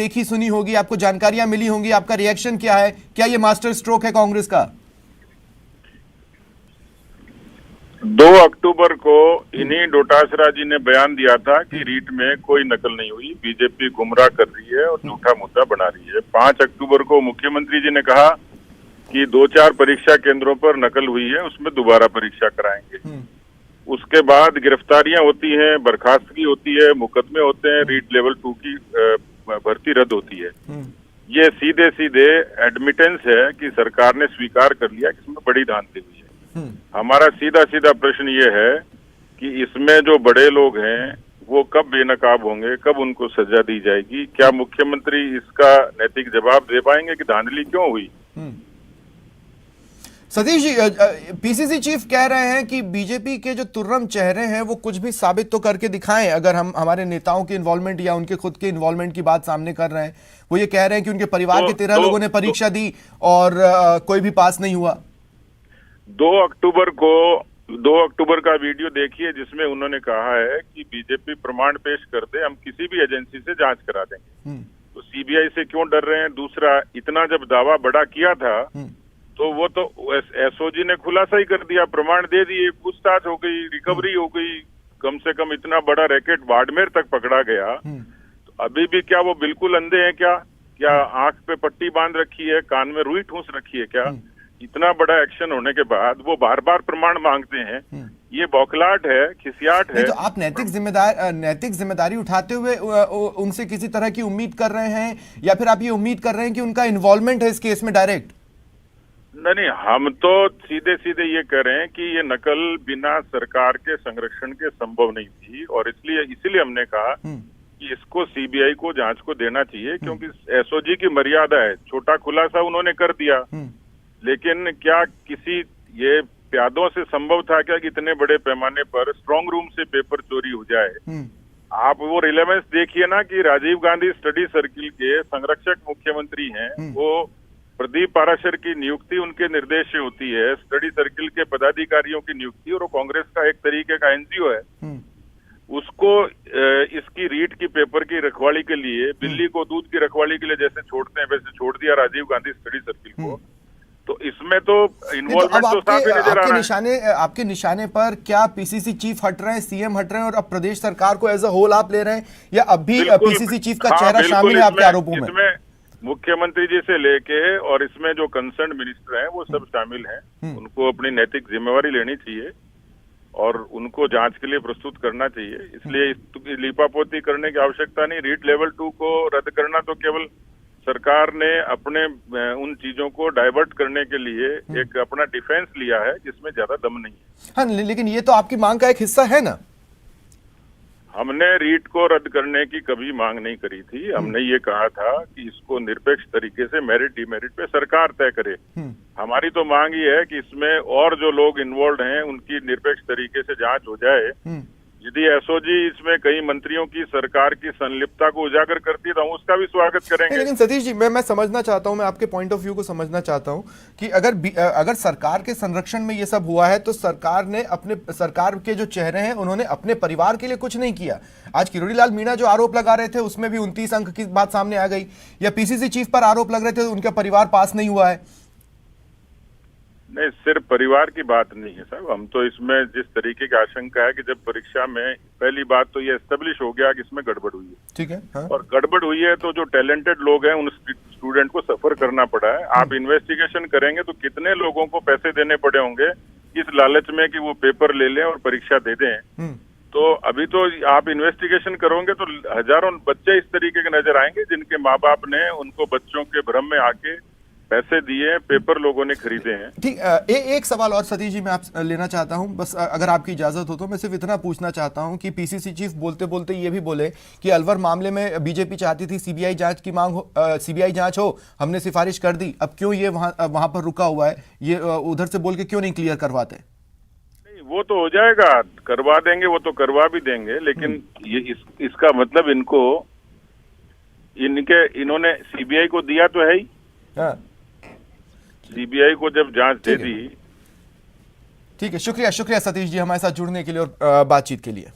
देखी सुनी होगी, आपको जानकारियां मिली होंगी, आपका रिएक्शन क्या है? क्या ये मास्टर स्ट्रोक है कांग्रेस का? 2 अक्टूबर को इन्हीं डोटासरा जी ने बयान दिया था कि रीट में कोई नकल नहीं हुई, बीजेपी गुमराह कर रही है और झूठा मुद्दा बना रही है। 5 अक्टूबर को मुख्यमंत्री जी ने कहा कि 2-4 परीक्षा केंद्रों पर नकल हुई है, उसमें दोबारा परीक्षा कराएंगे। उसके बाद गिरफ्तारियां होती हैं, बर्खास्तगी होती है, मुकदमे होते हैं, रीट लेवल 2 की भर्ती रद्द होती है। ये सीधे सीधे एडमिटेंस है कि सरकार ने स्वीकार कर लिया कि इसमें बड़ी धांधली हुई है। हमारा सीधा सीधा प्रश्न ये है कि इसमें जो बड़े लोग हैं वो कब बेनकाब होंगे, कब उनको सजा दी जाएगी? क्या मुख्यमंत्री इसका नैतिक जवाब दे पाएंगे कि धांधली क्यों हुई? सतीश जी, पीसीसी चीफ कह रहे हैं कि बीजेपी के जो तुर्रम चेहरे हैं वो कुछ भी साबित तो करके दिखाएं। अगर हम हमारे नेताओं के इन्वॉल्वमेंट या उनके खुद के इन्वॉल्वमेंट की बात सामने कर रहे हैं, वो ये कह रहे हैं कि उनके परिवार के 13 लोगों ने परीक्षा दी और कोई भी पास नहीं हुआ। 2 अक्टूबर का वीडियो देखिए जिसमें उन्होंने कहा है कि बीजेपी प्रमाण पेश कर दे, हम किसी भी एजेंसी से जांच करा देंगे। तो सीबीआई से क्यों डर रहे हैं? दूसरा, इतना जब दावा बड़ा किया था तो वो तो एसओजी ने खुलासा ही कर दिया, प्रमाण दे दिए, पूछताछ हो गई, रिकवरी हो गई, कम से कम इतना बड़ा रैकेट बाड़मेर तक पकड़ा गया। तो अभी भी क्या वो बिल्कुल अंधे हैं क्या? क्या आंख पे पट्टी बांध रखी है, कान में रुई ठूंस रखी है क्या? इतना बड़ा एक्शन होने के बाद वो बार बार प्रमाण मांगते हैं। ये बौखलाहट है, खिसियाट है। तो आप नैतिक जिम्मेदारी उठाते हुए उनसे किसी तरह की उम्मीद कर रहे हैं, या फिर आप ये उम्मीद कर रहे हैं कि उनका इन्वॉल्वमेंट है इस केस में डायरेक्ट? नहीं, हम तो सीधे सीधे ये कह रहे हैं कि ये नकल बिना सरकार के संरक्षण के संभव नहीं थी, और इसीलिए हमने कहा कि इसको सीबीआई को जांच को देना चाहिए, क्योंकि एसओजी की मर्यादा है। छोटा खुलासा उन्होंने कर दिया, लेकिन क्या किसी ये प्यादों से संभव था क्या कि इतने बड़े पैमाने पर स्ट्रांग रूम से पेपर चोरी हो जाए? आप वो रिलेवेंस देखिए ना कि राजीव गांधी स्टडी सर्किल के संरक्षक मुख्यमंत्री हैं, वो प्रदीप पाराशर की नियुक्ति उनके निर्देश से होती है, स्टडी सर्किल के पदाधिकारियों की नियुक्ति, और वो कांग्रेस का एक तरीके का एनजीओ है। उसको इसकी रीट की पेपर की रखवाली के लिए, बिल्ली को दूध की रखवाली के लिए जैसे छोड़ते हैं वैसे छोड़ दिया राजीव गांधी स्टडी सर्किल को। तो इसमें तो इन्वॉल्वमेंट तो साफ ही नजर आ रहा है। आपके निशाने पर क्या पीसीसी चीफ हट रहे हैं, सीएम हट रहे हैं, और अब प्रदेश सरकार को एज अ होल आप ले रहे हैं, या अब भी पीसीसी चीफ का चेहरा शामिल है आपके आरोपों में? मुख्यमंत्री जी से लेके और इसमें जो कंसर्न मिनिस्टर हैं वो सब शामिल हैं। उनको अपनी नैतिक जिम्मेवारी लेनी चाहिए और उनको जांच के लिए प्रस्तुत करना चाहिए। इसलिए लीपापोती करने की आवश्यकता नहीं। रीट लेवल 2 को रद्द करना तो केवल सरकार ने अपने उन चीजों को डाइवर्ट करने के लिए एक अपना डिफेंस लिया है, जिसमें ज्यादा दम नहीं है। हाँ, लेकिन ये तो आपकी मांग का एक हिस्सा है ना? हमने रीट को रद्द करने की कभी मांग नहीं करी थी। हमने ये कहा था कि इसको निरपेक्ष तरीके से मेरिट डिमेरिट पे सरकार तय करे। हमारी तो मांग ये है कि इसमें और जो लोग इन्वॉल्व हैं उनकी निरपेक्ष तरीके से जांच हो जाए। यदि एसओजी इसमें कई मंत्रियों की सरकार की संलिप्तता को उजागर करती है तो हम उसका भी स्वागत करेंगे। लेकिन सतीश जी, मैं समझना चाहता हूं, मैं आपके पॉइंट ऑफ व्यू को समझना चाहता हूं कि अगर सरकार के संरक्षण में ये सब हुआ है तो सरकार के जो चेहरे हैं उन्होंने अपने परिवार के लिए कुछ नहीं किया। आज किरोड़ी लाल मीणा जो आरोप लगा रहे थे उसमें भी 29 अंक की बात सामने आ गई, या पीसीसी चीफ पर आरोप लग रहे थे उनका परिवार पास नहीं हुआ है। नहीं, सिर्फ परिवार की बात नहीं है साहब। हम तो इसमें जिस तरीके की आशंका है कि जब परीक्षा में पहली बात तो ये एस्टेब्लिश हो गया कि इसमें गड़बड़ हुई है, ठीक है, हाँ। और गड़बड़ हुई है तो जो टैलेंटेड लोग हैं उन स्टूडेंट को सफर करना पड़ा है। आप इन्वेस्टिगेशन करेंगे तो कितने लोगों को पैसे देने पड़े होंगे इस लालच में कि वो पेपर ले लें और परीक्षा दे दें। तो अभी तो आप इन्वेस्टिगेशन करोगे तो हजारों बच्चे इस तरीके के नजर आएंगे जिनके माँ बाप ने उनको बच्चों के भ्रम में आके पैसे दिए, पेपर लोगों ने खरीदे हैं। ठीक, एक सवाल और सतीश जी मैं आप लेना चाहता हूं, बस अगर आपकी इजाजत हो तो। मैं सिर्फ इतना पूछना चाहता हूं कि पीसीसी चीफ बोलते बोलते ये भी बोले कि अलवर मामले में बीजेपी चाहती थी सीबीआई जांच की मांग हो, सीबीआई जांच हो, हमने सिफारिश कर दी, अब क्यों ये वहां पर रुका हुआ है? ये उधर से बोल के क्यों नहीं क्लियर करवाते? नहीं, वो तो हो जाएगा, करवा देंगे, वो तो करवा भी देंगे, लेकिन ये इसका मतलब इन्होंने सीबीआई को दिया तो है ही। सीबीआई को जब जांच दे दी। ठीक है, शुक्रिया सतीश जी हमारे साथ जुड़ने के लिए और बातचीत के लिए।